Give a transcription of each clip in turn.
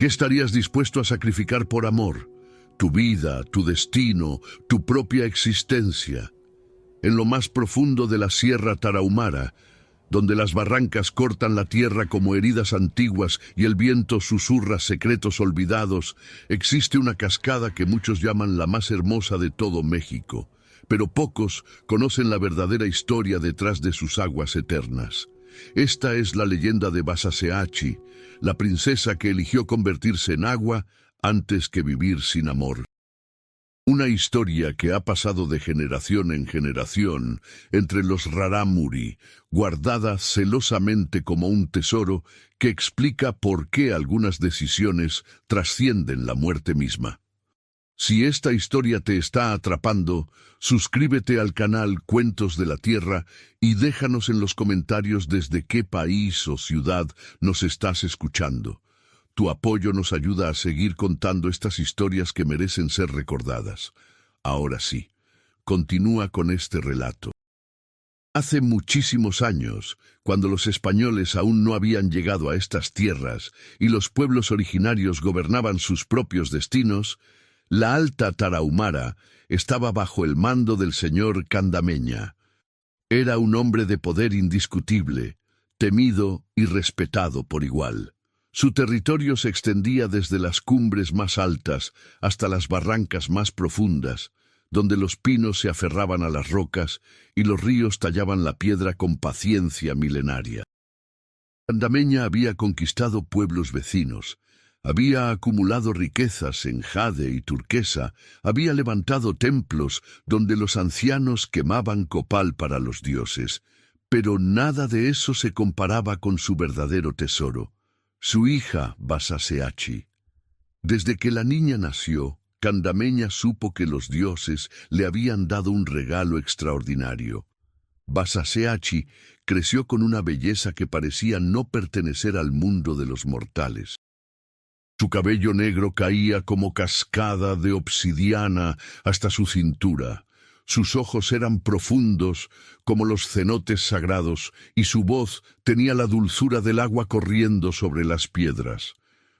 ¿Qué estarías dispuesto a sacrificar por amor? Tu vida, tu destino, tu propia existencia. En lo más profundo de la Sierra Tarahumara, donde las barrancas cortan la tierra como heridas antiguas y el viento susurra secretos olvidados, existe una cascada que muchos llaman la más hermosa de todo México, pero pocos conocen la verdadera historia detrás de sus aguas eternas. Esta es la leyenda de Basaseachi, la princesa que eligió convertirse en agua antes que vivir sin amor. Una historia que ha pasado de generación en generación entre los rarámuri, guardada celosamente como un tesoro que explica por qué algunas decisiones trascienden la muerte misma. Si esta historia te está atrapando, suscríbete al canal Cuentos de la Tierra y déjanos en los comentarios desde qué país o ciudad nos estás escuchando. Tu apoyo nos ayuda a seguir contando estas historias que merecen ser recordadas. Ahora sí, continúa con este relato. Hace muchísimos años, cuando los españoles aún no habían llegado a estas tierras y los pueblos originarios gobernaban sus propios destinos, la Alta Tarahumara estaba bajo el mando del señor Candameña. Era un hombre de poder indiscutible, temido y respetado por igual. Su territorio se extendía desde las cumbres más altas hasta las barrancas más profundas, donde los pinos se aferraban a las rocas y los ríos tallaban la piedra con paciencia milenaria. Candameña había conquistado pueblos vecinos, había acumulado riquezas en jade y turquesa, había levantado templos donde los ancianos quemaban copal para los dioses, pero nada de eso se comparaba con su verdadero tesoro, su hija Basaseachi. Desde que la niña nació, Candameña supo que los dioses le habían dado un regalo extraordinario. Basaseachi creció con una belleza que parecía no pertenecer al mundo de los mortales. Su cabello negro caía como cascada de obsidiana hasta su cintura. Sus ojos eran profundos como los cenotes sagrados y su voz tenía la dulzura del agua corriendo sobre las piedras.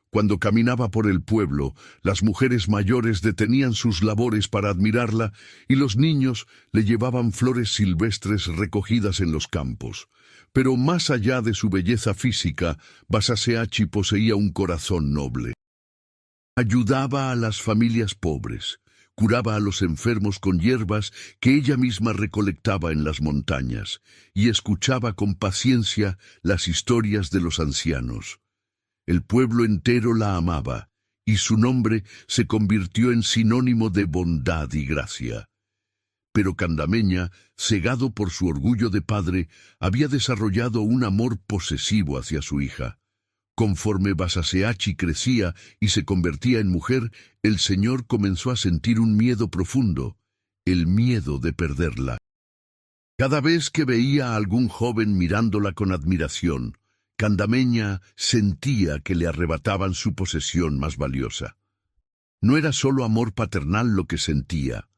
Cuando caminaba por el pueblo, las mujeres mayores detenían sus labores para admirarla y los niños le llevaban flores silvestres recogidas en los campos. Pero más allá de su belleza física, Basaseachi poseía un corazón noble. Ayudaba a las familias pobres, curaba a los enfermos con hierbas que ella misma recolectaba en las montañas, y escuchaba con paciencia las historias de los ancianos. El pueblo entero la amaba, y su nombre se convirtió en sinónimo de bondad y gracia. Pero Candameña, cegado por su orgullo de padre, había desarrollado un amor posesivo hacia su hija. Conforme Basaseachi crecía y se convertía en mujer, el señor comenzó a sentir un miedo profundo, el miedo de perderla. Cada vez que veía a algún joven mirándola con admiración, Candameña sentía que le arrebataban su posesión más valiosa. No era solo amor paternal lo que sentía,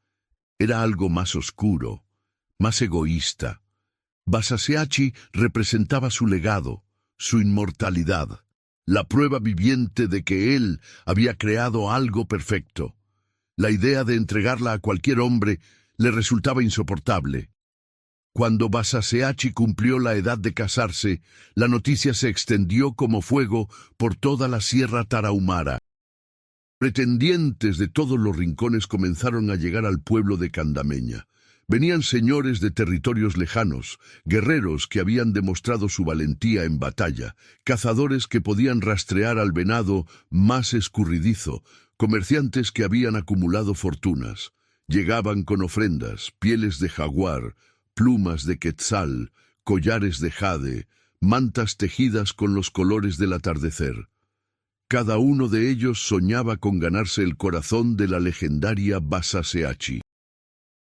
era algo más oscuro, más egoísta. Basaseachi representaba su legado, su inmortalidad, la prueba viviente de que él había creado algo perfecto. La idea de entregarla a cualquier hombre le resultaba insoportable. Cuando Basaseachi cumplió la edad de casarse, la noticia se extendió como fuego por toda la Sierra Tarahumara. Pretendientes de todos los rincones comenzaron a llegar al pueblo de Candameña. Venían señores de territorios lejanos, guerreros que habían demostrado su valentía en batalla, cazadores que podían rastrear al venado más escurridizo, comerciantes que habían acumulado fortunas. Llegaban con ofrendas, pieles de jaguar, plumas de quetzal, collares de jade, mantas tejidas con los colores del atardecer. Cada uno de ellos soñaba con ganarse el corazón de la legendaria Basaseachi.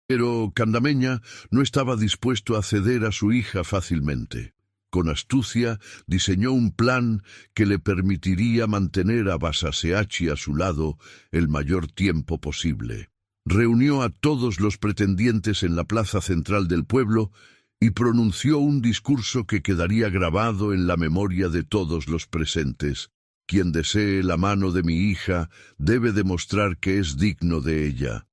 Pero Candameña no estaba dispuesto a ceder a su hija fácilmente. Con astucia diseñó un plan que le permitiría mantener a Basaseachi a su lado el mayor tiempo posible. Reunió a todos los pretendientes en la plaza central del pueblo y pronunció un discurso que quedaría grabado en la memoria de todos los presentes. Quien desee la mano de mi hija debe demostrar que es digno de ella.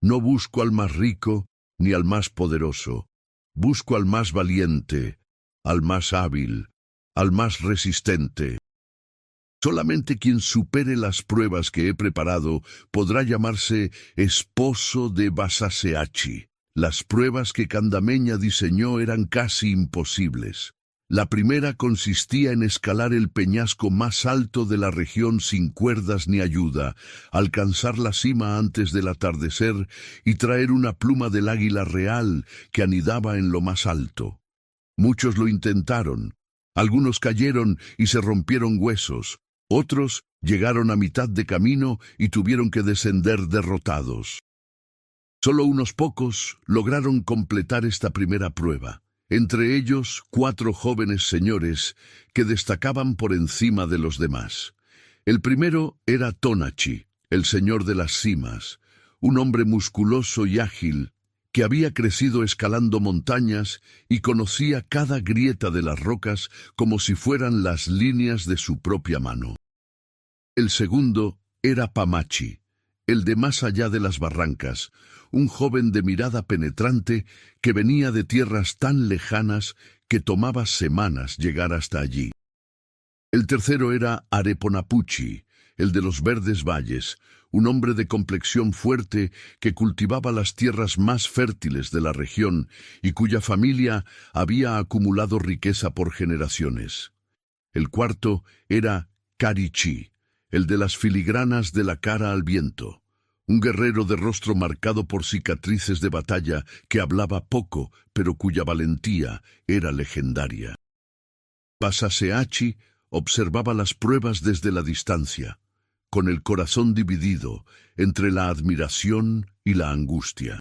No busco al más rico ni al más poderoso. Busco al más valiente, al más hábil, al más resistente. Solamente quien supere las pruebas que he preparado podrá llamarse esposo de Vasaseachi. Las pruebas que Candameña diseñó eran casi imposibles. La primera consistía en escalar el peñasco más alto de la región sin cuerdas ni ayuda, alcanzar la cima antes del atardecer y traer una pluma del águila real que anidaba en lo más alto. Muchos lo intentaron. Algunos cayeron y se rompieron huesos. Otros llegaron a mitad de camino y tuvieron que descender derrotados. Solo unos pocos lograron completar esta primera prueba. Entre ellos 4 jóvenes señores que destacaban por encima de los demás. El primero era Tonachi, el señor de las cimas, un hombre musculoso y ágil que había crecido escalando montañas y conocía cada grieta de las rocas como si fueran las líneas de su propia mano. El segundo era Pamachi, el de más allá de las barrancas, un joven de mirada penetrante que venía de tierras tan lejanas que tomaba semanas llegar hasta allí. El tercero era Areponapuchi, el de los verdes valles, un hombre de complexión fuerte que cultivaba las tierras más fértiles de la región y cuya familia había acumulado riqueza por generaciones. El cuarto era Karichi, el de las filigranas de la cara al viento. Un guerrero de rostro marcado por cicatrices de batalla que hablaba poco, pero cuya valentía era legendaria. Vasaseachi observaba las pruebas desde la distancia, con el corazón dividido entre la admiración y la angustia.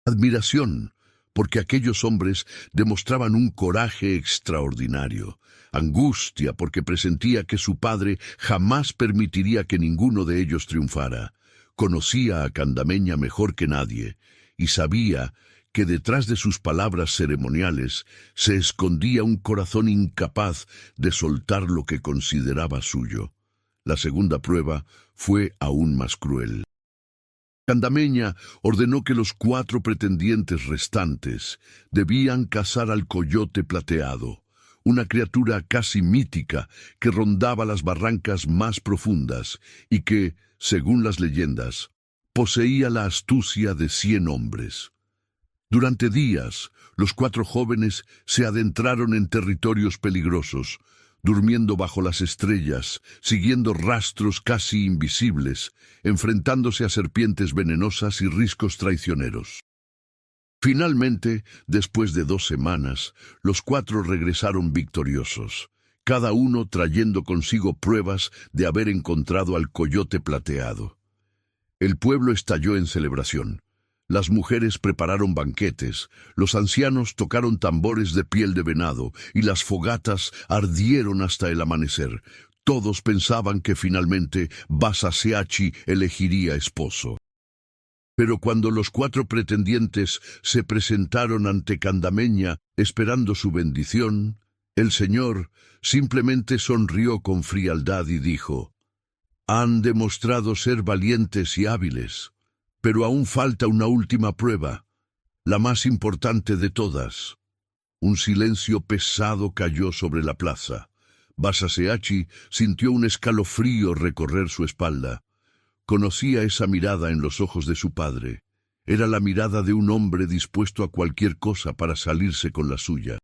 Admiración, porque aquellos hombres demostraban un coraje extraordinario. Angustia, porque presentía que su padre jamás permitiría que ninguno de ellos triunfara. Conocía a Candameña mejor que nadie y sabía que detrás de sus palabras ceremoniales se escondía un corazón incapaz de soltar lo que consideraba suyo. La segunda prueba fue aún más cruel. Candameña ordenó que los 4 pretendientes restantes debían cazar al coyote plateado, una criatura casi mítica que rondaba las barrancas más profundas y que, según las leyendas, poseía la astucia de 100 hombres. Durante días, los 4 jóvenes se adentraron en territorios peligrosos, durmiendo bajo las estrellas, siguiendo rastros casi invisibles, enfrentándose a serpientes venenosas y riscos traicioneros. Finalmente, después de 2 semanas, los 4 regresaron victoriosos, cada uno trayendo consigo pruebas de haber encontrado al coyote plateado. El pueblo estalló en celebración. Las mujeres prepararon banquetes, los ancianos tocaron tambores de piel de venado y las fogatas ardieron hasta el amanecer. Todos pensaban que finalmente Vasaseachi elegiría esposo. Pero cuando los 4 pretendientes se presentaron ante Candameña esperando su bendición, el señor simplemente sonrió con frialdad y dijo: «Han demostrado ser valientes y hábiles, pero aún falta una última prueba, la más importante de todas». Un silencio pesado cayó sobre la plaza. Vasaseachi sintió un escalofrío recorrer su espalda. Conocía esa mirada en los ojos de su padre. Era la mirada de un hombre dispuesto a cualquier cosa para salirse con la suya.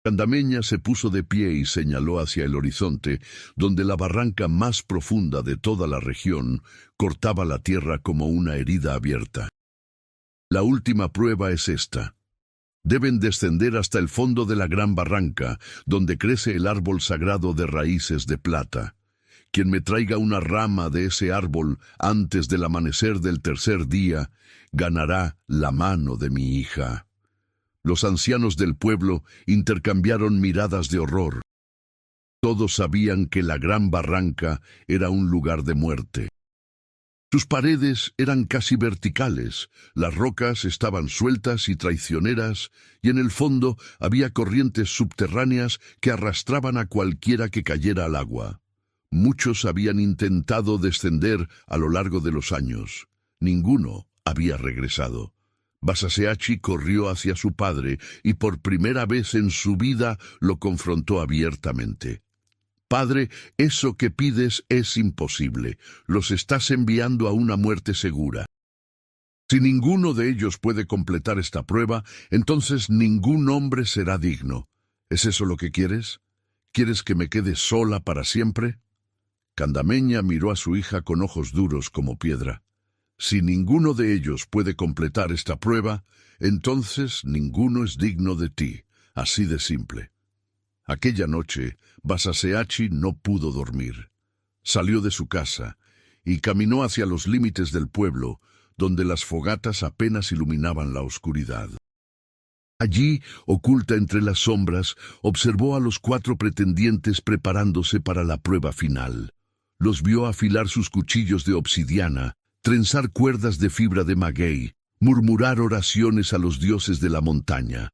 Candameña se puso de pie y señaló hacia el horizonte, donde la barranca más profunda de toda la región cortaba la tierra como una herida abierta. La última prueba es esta. Deben descender hasta el fondo de la gran barranca, donde crece el árbol sagrado de raíces de plata. Quien me traiga una rama de ese árbol antes del amanecer del tercer día, ganará la mano de mi hija. Los ancianos del pueblo intercambiaron miradas de horror. Todos sabían que la gran barranca era un lugar de muerte. Sus paredes eran casi verticales, las rocas estaban sueltas y traicioneras, y en el fondo había corrientes subterráneas que arrastraban a cualquiera que cayera al agua. Muchos habían intentado descender a lo largo de los años. Ninguno había regresado. Basaseachi corrió hacia su padre y por primera vez en su vida lo confrontó abiertamente. «Padre, eso que pides es imposible. Los estás enviando a una muerte segura. Si ninguno de ellos puede completar esta prueba, entonces ningún hombre será digno. ¿Es eso lo que quieres? ¿Quieres que me quede sola para siempre?» Candameña miró a su hija con ojos duros como piedra. Si ninguno de ellos puede completar esta prueba, entonces ninguno es digno de ti, así de simple. Aquella noche, Basaseachi no pudo dormir. Salió de su casa y caminó hacia los límites del pueblo, donde las fogatas apenas iluminaban la oscuridad. Allí, oculta entre las sombras, observó a los 4 pretendientes preparándose para la prueba final. Los vio afilar sus cuchillos de obsidiana, trenzar cuerdas de fibra de maguey, murmurar oraciones a los dioses de la montaña.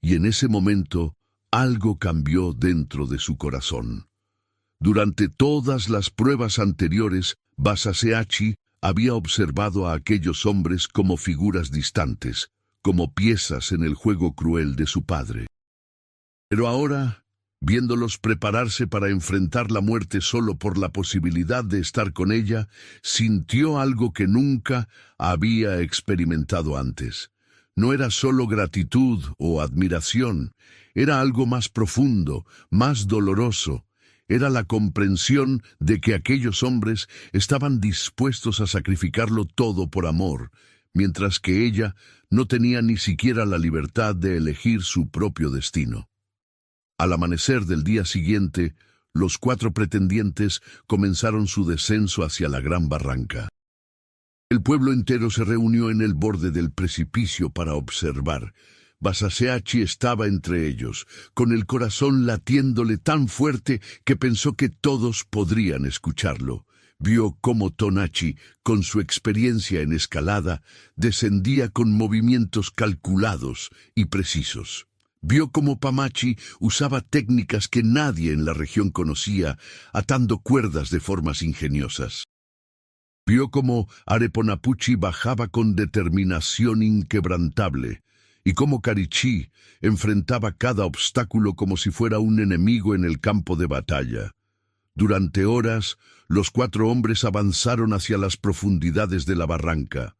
Y en ese momento, algo cambió dentro de su corazón. Durante todas las pruebas anteriores, Basaseachi había observado a aquellos hombres como figuras distantes, como piezas en el juego cruel de su padre. Pero ahora, viéndolos prepararse para enfrentar la muerte solo por la posibilidad de estar con ella, sintió algo que nunca había experimentado antes. No era solo gratitud o admiración, era algo más profundo, más doloroso. Era la comprensión de que aquellos hombres estaban dispuestos a sacrificarlo todo por amor, mientras que ella no tenía ni siquiera la libertad de elegir su propio destino. Al amanecer del día siguiente, los 4 pretendientes comenzaron su descenso hacia la gran barranca. El pueblo entero se reunió en el borde del precipicio para observar. Basaseachi estaba entre ellos, con el corazón latiéndole tan fuerte que pensó que todos podrían escucharlo. Vio cómo Tonachi, con su experiencia en escalada, descendía con movimientos calculados y precisos. Vio cómo Pamachi usaba técnicas que nadie en la región conocía, atando cuerdas de formas ingeniosas. Vio cómo Areponapuchi bajaba con determinación inquebrantable, y cómo Karichi enfrentaba cada obstáculo como si fuera un enemigo en el campo de batalla. Durante horas, los 4 hombres avanzaron hacia las profundidades de la barranca.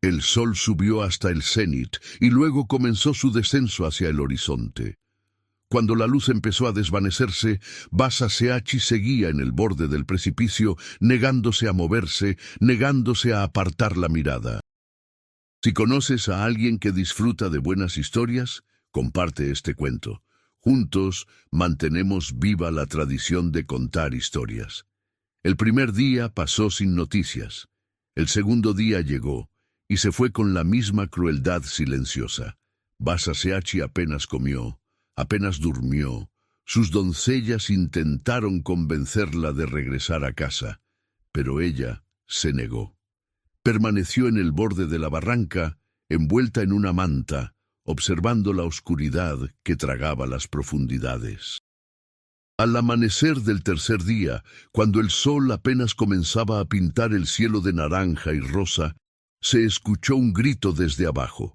El sol subió hasta el cenit y luego comenzó su descenso hacia el horizonte. Cuando la luz empezó a desvanecerse, Basaseachi seguía en el borde del precipicio, negándose a moverse, negándose a apartar la mirada. Si conoces a alguien que disfruta de buenas historias, comparte este cuento. Juntos mantenemos viva la tradición de contar historias. El primer día pasó sin noticias. El segundo día llegó y se fue con la misma crueldad silenciosa. Basaseachi apenas comió, apenas durmió. Sus doncellas intentaron convencerla de regresar a casa, pero ella se negó. Permaneció en el borde de la barranca, envuelta en una manta, observando la oscuridad que tragaba las profundidades. Al amanecer del tercer día, cuando el sol apenas comenzaba a pintar el cielo de naranja y rosa, se escuchó un grito desde abajo.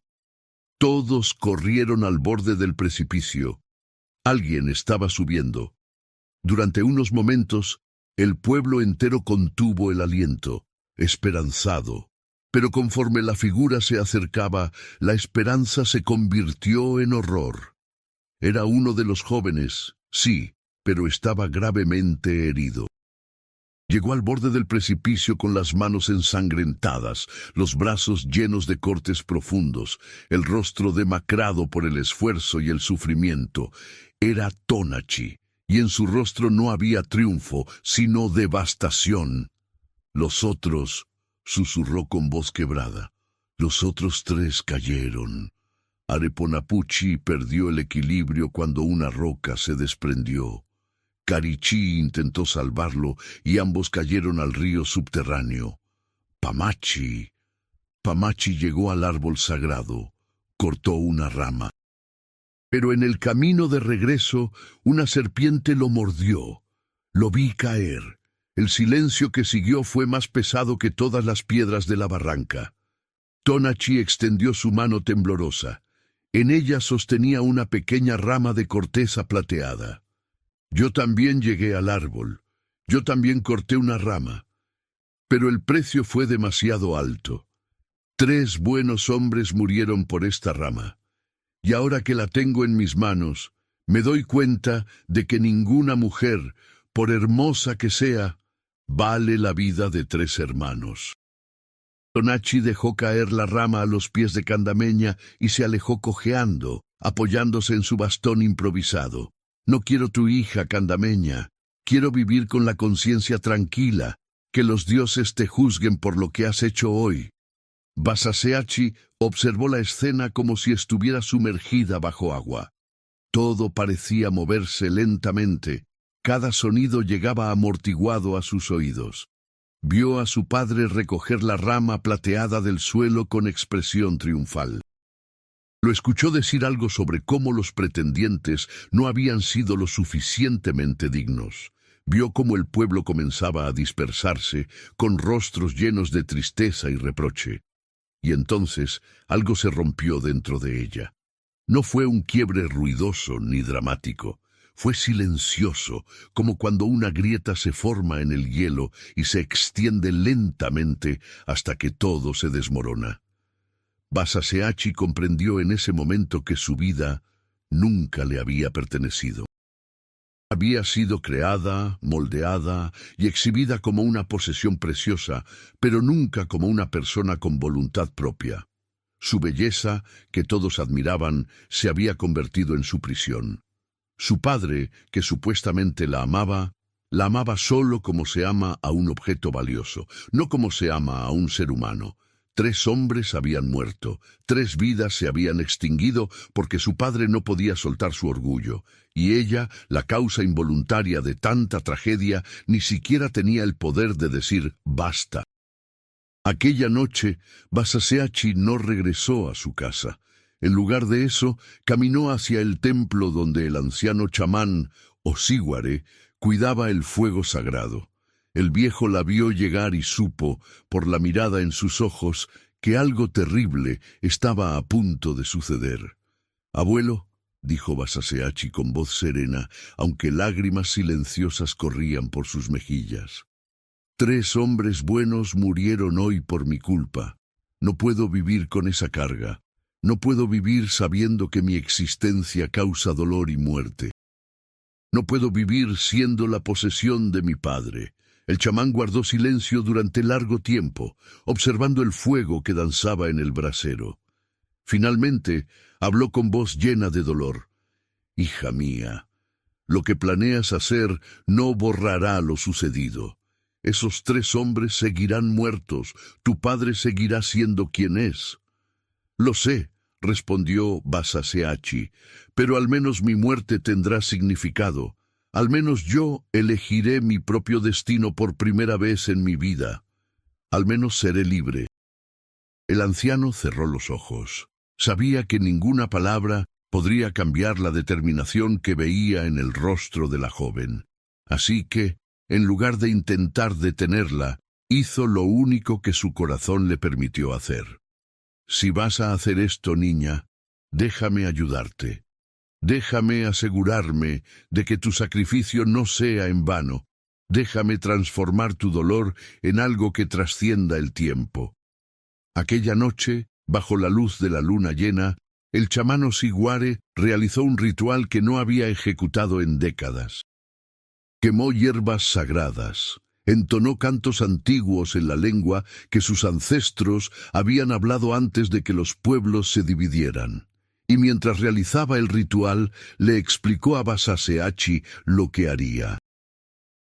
Todos corrieron al borde del precipicio. Alguien estaba subiendo. Durante unos momentos, el pueblo entero contuvo el aliento, esperanzado. Pero conforme la figura se acercaba, la esperanza se convirtió en horror. Era uno de los jóvenes, sí, pero estaba gravemente herido. Llegó al borde del precipicio con las manos ensangrentadas, los brazos llenos de cortes profundos, el rostro demacrado por el esfuerzo y el sufrimiento. Era Tonachi, y en su rostro no había triunfo, sino devastación. Los otros, susurró con voz quebrada, los otros 3 cayeron. Areponapuchi perdió el equilibrio cuando una roca se desprendió. Karichi intentó salvarlo y ambos cayeron al río subterráneo. Pamachi llegó al árbol sagrado, cortó una rama. Pero en el camino de regreso, una serpiente lo mordió. Lo vi caer, El silencio que siguió fue más pesado que todas las piedras de la barranca. Tonachi extendió su mano temblorosa. En ella sostenía una pequeña rama de corteza plateada. Yo también llegué al árbol. Yo también corté una rama. Pero el precio fue demasiado alto. 3 buenos hombres murieron por esta rama. Y ahora que la tengo en mis manos, me doy cuenta de que ninguna mujer, por hermosa que sea, vale la vida de 3 hermanos. Tonachi dejó caer la rama a los pies de Candameña y se alejó cojeando, apoyándose en su bastón improvisado. No quiero tu hija, Candameña. Quiero vivir con la conciencia tranquila, que los dioses te juzguen por lo que has hecho hoy. Vasaseachi observó la escena como si estuviera sumergida bajo agua. Todo parecía moverse lentamente. Cada sonido llegaba amortiguado a sus oídos. Vio a su padre recoger la rama plateada del suelo con expresión triunfal. Lo escuchó decir algo sobre cómo los pretendientes no habían sido lo suficientemente dignos. Vio cómo el pueblo comenzaba a dispersarse, con rostros llenos de tristeza y reproche. Y entonces algo se rompió dentro de ella. No fue un quiebre ruidoso ni dramático. Fue silencioso, como cuando una grieta se forma en el hielo y se extiende lentamente hasta que todo se desmorona. Vasaseachi comprendió en ese momento que su vida nunca le había pertenecido. Había sido creada, moldeada y exhibida como una posesión preciosa, pero nunca como una persona con voluntad propia. Su belleza, que todos admiraban, se había convertido en su prisión. Su padre, que supuestamente la amaba solo como se ama a un objeto valioso, no como se ama a un ser humano. 3 hombres habían muerto, 3 vidas se habían extinguido porque su padre no podía soltar su orgullo, y ella, la causa involuntaria de tanta tragedia, ni siquiera tenía el poder de decir «basta». Aquella noche, Vasaseachi no regresó a su casa. En lugar de eso, caminó hacia el templo donde el anciano chamán, Osíguare, cuidaba el fuego sagrado. El viejo la vio llegar y supo, por la mirada en sus ojos, que algo terrible estaba a punto de suceder. «Abuelo», dijo Vasaseachi con voz serena, aunque lágrimas silenciosas corrían por sus mejillas. 3 hombres buenos murieron hoy por mi culpa. No puedo vivir con esa carga. No puedo vivir sabiendo que mi existencia causa dolor y muerte. No puedo vivir siendo la posesión de mi padre. El chamán guardó silencio durante largo tiempo, observando el fuego que danzaba en el brasero. Finalmente, habló con voz llena de dolor. «Hija mía, lo que planeas hacer no borrará lo sucedido. Esos 3 hombres seguirán muertos, tu padre seguirá siendo quien es». «Lo sé», respondió Vasaseachi, «pero al menos mi muerte tendrá significado. Al menos yo elegiré mi propio destino por primera vez en mi vida. Al menos seré libre». El anciano cerró los ojos. Sabía que ninguna palabra podría cambiar la determinación que veía en el rostro de la joven. Así que, en lugar de intentar detenerla, hizo lo único que su corazón le permitió hacer. «Si vas a hacer esto, niña, déjame ayudarte. Déjame asegurarme de que tu sacrificio no sea en vano. Déjame transformar tu dolor en algo que trascienda el tiempo». Aquella noche, bajo la luz de la luna llena, el chamán Osíguare realizó un ritual que no había ejecutado en décadas. Quemó hierbas sagradas, entonó cantos antiguos en la lengua que sus ancestros habían hablado antes de que los pueblos se dividieran. Y mientras realizaba el ritual, le explicó a Vasaseachi lo que haría.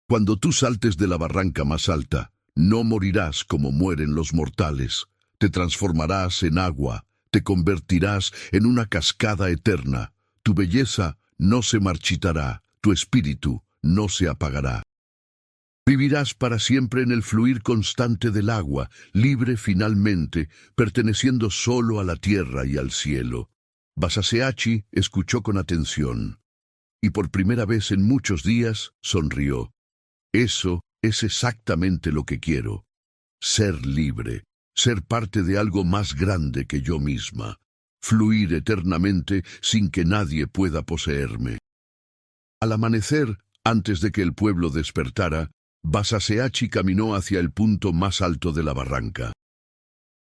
«Cuando tú saltes de la barranca más alta, no morirás como mueren los mortales. Te transformarás en agua, te convertirás en una cascada eterna. Tu belleza no se marchitará, tu espíritu no se apagará. Vivirás para siempre en el fluir constante del agua, libre finalmente, perteneciendo solo a la tierra y al cielo». Vasaseachi escuchó con atención, y por primera vez en muchos días sonrió. Eso es exactamente lo que quiero. Ser libre, ser parte de algo más grande que yo misma, fluir eternamente sin que nadie pueda poseerme. Al amanecer, antes de que el pueblo despertara, Basaseachi caminó hacia el punto más alto de la barranca.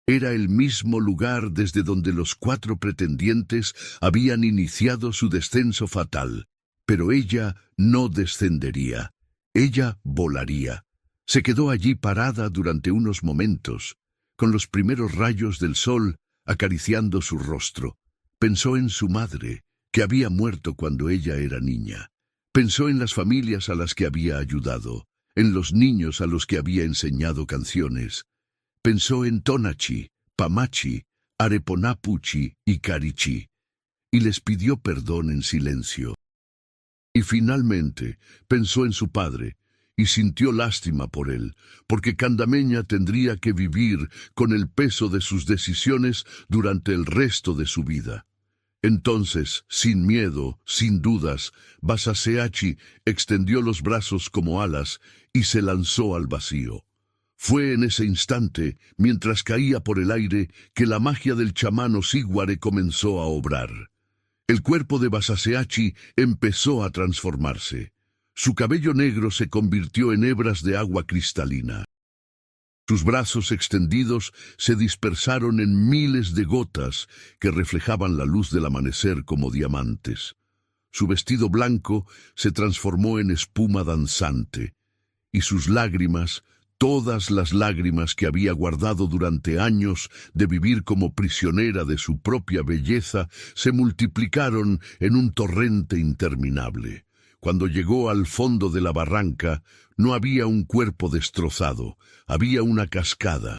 Era el mismo lugar desde donde los 4 pretendientes habían iniciado su descenso fatal, pero ella no descendería. Ella volaría. Se quedó allí parada durante unos momentos, con los primeros rayos del sol acariciando su rostro. Pensó en su madre, que había muerto cuando ella era niña. Pensó en las familias a las que había ayudado, en los niños a los que había enseñado canciones. Pensó en Tonachi, Pamachi, Areponapuchi y Karichi, y les pidió perdón en silencio. Y finalmente pensó en su padre, y sintió lástima por él, porque Candameña tendría que vivir con el peso de sus decisiones durante el resto de su vida. Entonces, sin miedo, sin dudas, Basaseachi extendió los brazos como alas y se lanzó al vacío. Fue en ese instante, mientras caía por el aire, que la magia del chamán Osíguare comenzó a obrar. El cuerpo de Basaseachi empezó a transformarse. Su cabello negro se convirtió en hebras de agua cristalina. Sus brazos extendidos se dispersaron en miles de gotas que reflejaban la luz del amanecer como diamantes. Su vestido blanco se transformó en espuma danzante, y sus lágrimas, todas las lágrimas que había guardado durante años de vivir como prisionera de su propia belleza, se multiplicaron en un torrente interminable. Cuando llegó al fondo de la barranca, no había un cuerpo destrozado, había una cascada.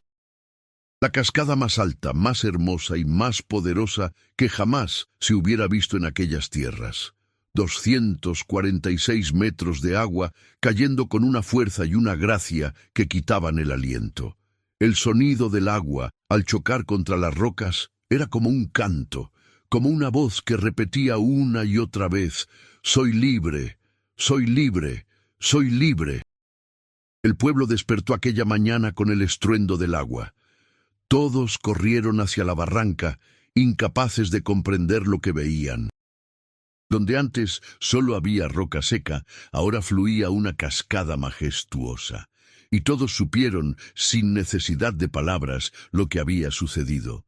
La cascada más alta, más hermosa y más poderosa que jamás se hubiera visto en aquellas tierras. 246 metros de agua cayendo con una fuerza y una gracia que quitaban el aliento. El sonido del agua, al chocar contra las rocas, era como un canto, como una voz que repetía una y otra vez: «Soy libre, soy libre, soy libre». El pueblo despertó aquella mañana con el estruendo del agua. Todos corrieron hacia la barranca, incapaces de comprender lo que veían. Donde antes solo había roca seca, ahora fluía una cascada majestuosa, y todos supieron, sin necesidad de palabras, lo que había sucedido.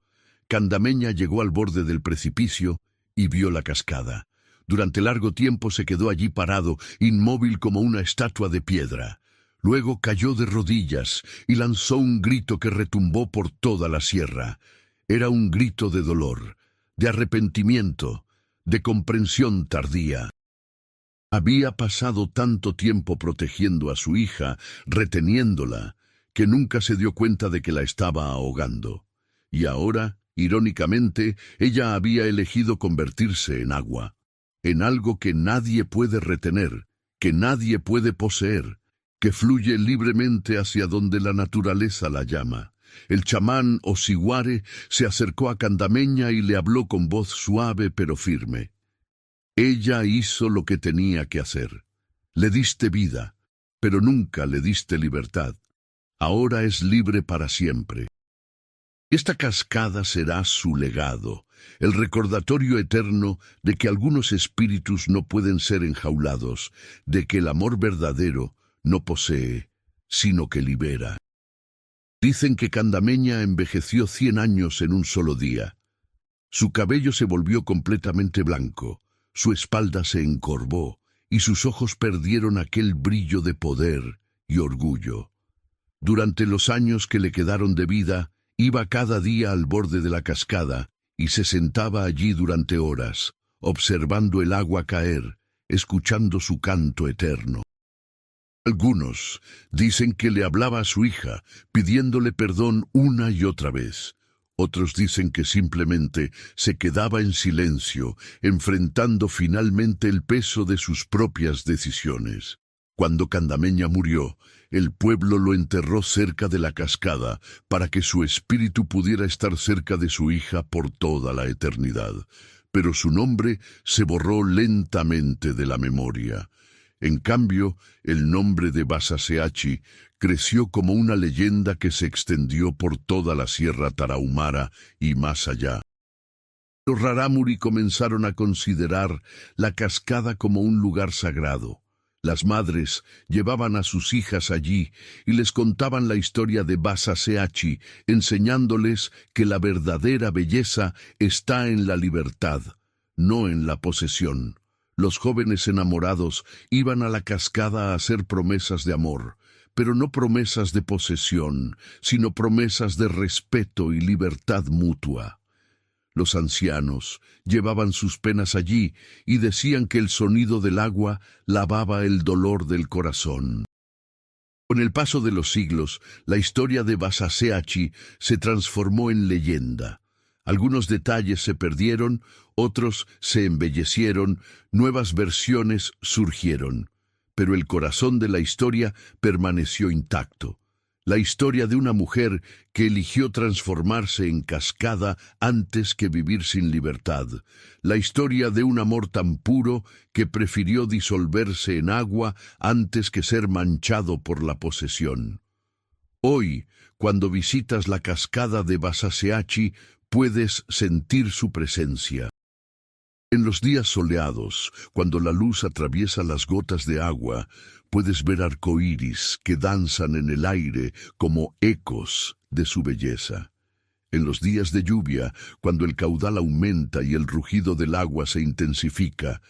Candameña llegó al borde del precipicio y vio la cascada. Durante largo tiempo se quedó allí parado, inmóvil como una estatua de piedra. Luego cayó de rodillas y lanzó un grito que retumbó por toda la sierra. Era un grito de dolor, de arrepentimiento, de comprensión tardía. Había pasado tanto tiempo protegiendo a su hija, reteniéndola, que nunca se dio cuenta de que la estaba ahogando. Y ahora, irónicamente, ella había elegido convertirse en agua, en algo que nadie puede retener, que nadie puede poseer, que fluye libremente hacia donde la naturaleza la llama. El chamán Osíguare se acercó a Candameña y le habló con voz suave pero firme. Ella hizo lo que tenía que hacer. Le diste vida, pero nunca le diste libertad. Ahora es libre para siempre. Esta cascada será su legado, el recordatorio eterno de que algunos espíritus no pueden ser enjaulados, de que el amor verdadero no posee, sino que libera. Dicen que Candameña envejeció 100 años en un solo día. Su cabello se volvió completamente blanco, su espalda se encorvó y sus ojos perdieron aquel brillo de poder y orgullo. Durante los años que le quedaron de vida, iba cada día al borde de la cascada y se sentaba allí durante horas, observando el agua caer, escuchando su canto eterno. Algunos dicen que le hablaba a su hija, pidiéndole perdón una y otra vez. Otros dicen que simplemente se quedaba en silencio, enfrentando finalmente el peso de sus propias decisiones. Cuando Candameña murió, el pueblo lo enterró cerca de la cascada para que su espíritu pudiera estar cerca de su hija por toda la eternidad. Pero su nombre se borró lentamente de la memoria. En cambio, el nombre de Basaseachi creció como una leyenda que se extendió por toda la Sierra Tarahumara y más allá. Los rarámuri comenzaron a considerar la cascada como un lugar sagrado. Las madres llevaban a sus hijas allí y les contaban la historia de Basaseachi, enseñándoles que la verdadera belleza está en la libertad, no en la posesión. Los jóvenes enamorados iban a la cascada a hacer promesas de amor, pero no promesas de posesión, sino promesas de respeto y libertad mutua. Los ancianos llevaban sus penas allí y decían que el sonido del agua lavaba el dolor del corazón. Con el paso de los siglos, la historia de Basaseachi se transformó en leyenda. Algunos detalles se perdieron, otros se embellecieron, nuevas versiones surgieron. Pero el corazón de la historia permaneció intacto. La historia de una mujer que eligió transformarse en cascada antes que vivir sin libertad. La historia de un amor tan puro que prefirió disolverse en agua antes que ser manchado por la posesión. Hoy, cuando visitas la cascada de Basaseachi, puedes sentir su presencia. En los días soleados, cuando la luz atraviesa las gotas de agua, puedes ver arcoíris que danzan en el aire como ecos de su belleza. En los días de lluvia, cuando el caudal aumenta y el rugido del agua se intensifica,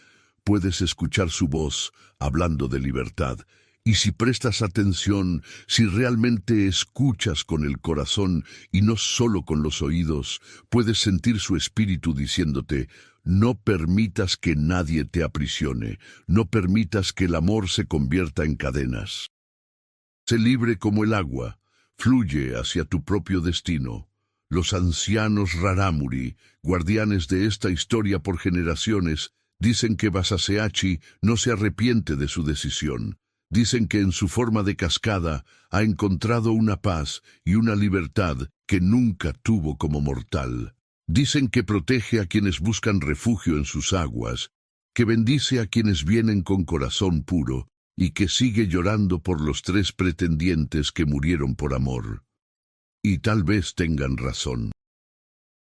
puedes escuchar su voz hablando de libertad. Y si prestas atención, si realmente escuchas con el corazón y no solo con los oídos, puedes sentir su espíritu diciéndote: no permitas que nadie te aprisione, no permitas que el amor se convierta en cadenas. Sé libre como el agua, fluye hacia tu propio destino. Los ancianos rarámuri, guardianes de esta historia por generaciones, dicen que Basaseachi no se arrepiente de su decisión. Dicen que en su forma de cascada ha encontrado una paz y una libertad que nunca tuvo como mortal. Dicen que protege a quienes buscan refugio en sus aguas, que bendice a quienes vienen con corazón puro y que sigue llorando por los 3 pretendientes que murieron por amor. Y tal vez tengan razón.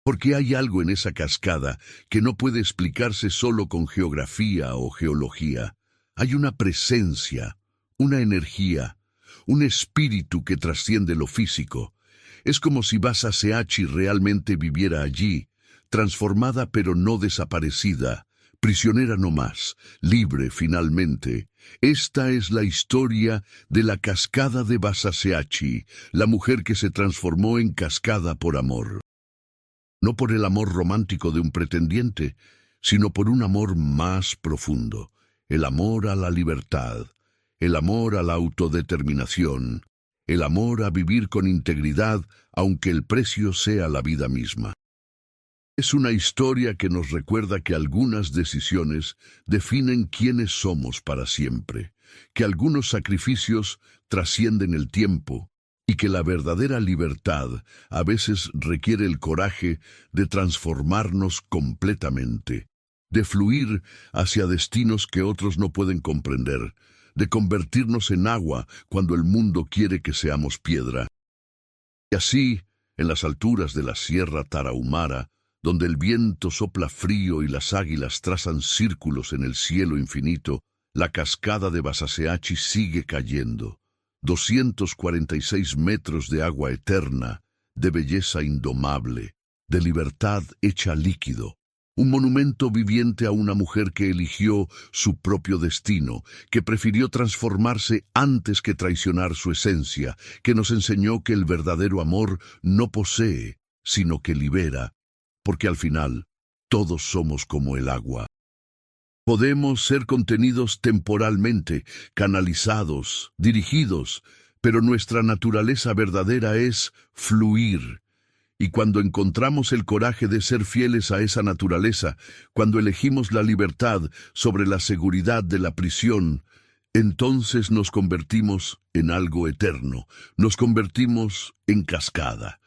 Porque hay algo en esa cascada que no puede explicarse solo con geografía o geología. Hay una presencia, una energía, un espíritu que trasciende lo físico. Es como si Basaseachi realmente viviera allí, transformada pero no desaparecida, prisionera no más, libre finalmente. Esta es la historia de la cascada de Basaseachi, la mujer que se transformó en cascada por amor. No por el amor romántico de un pretendiente, sino por un amor más profundo, el amor a la libertad, el amor a la autodeterminación, el amor a vivir con integridad, aunque el precio sea la vida misma. Es una historia que nos recuerda que algunas decisiones definen quiénes somos para siempre, que algunos sacrificios trascienden el tiempo y que la verdadera libertad a veces requiere el coraje de transformarnos completamente, de fluir hacia destinos que otros no pueden comprender, de convertirnos en agua cuando el mundo quiere que seamos piedra. Y así, en las alturas de la Sierra Tarahumara, donde el viento sopla frío y las águilas trazan círculos en el cielo infinito, la cascada de Basaseachi sigue cayendo. 246 metros de agua eterna, de belleza indomable, de libertad hecha líquido. Un monumento viviente a una mujer que eligió su propio destino, que prefirió transformarse antes que traicionar su esencia, que nos enseñó que el verdadero amor no posee, sino que libera, porque al final todos somos como el agua. Podemos ser contenidos temporalmente, canalizados, dirigidos, pero nuestra naturaleza verdadera es fluir. Y cuando encontramos el coraje de ser fieles a esa naturaleza, cuando elegimos la libertad sobre la seguridad de la prisión, entonces nos convertimos en algo eterno, nos convertimos en cascada.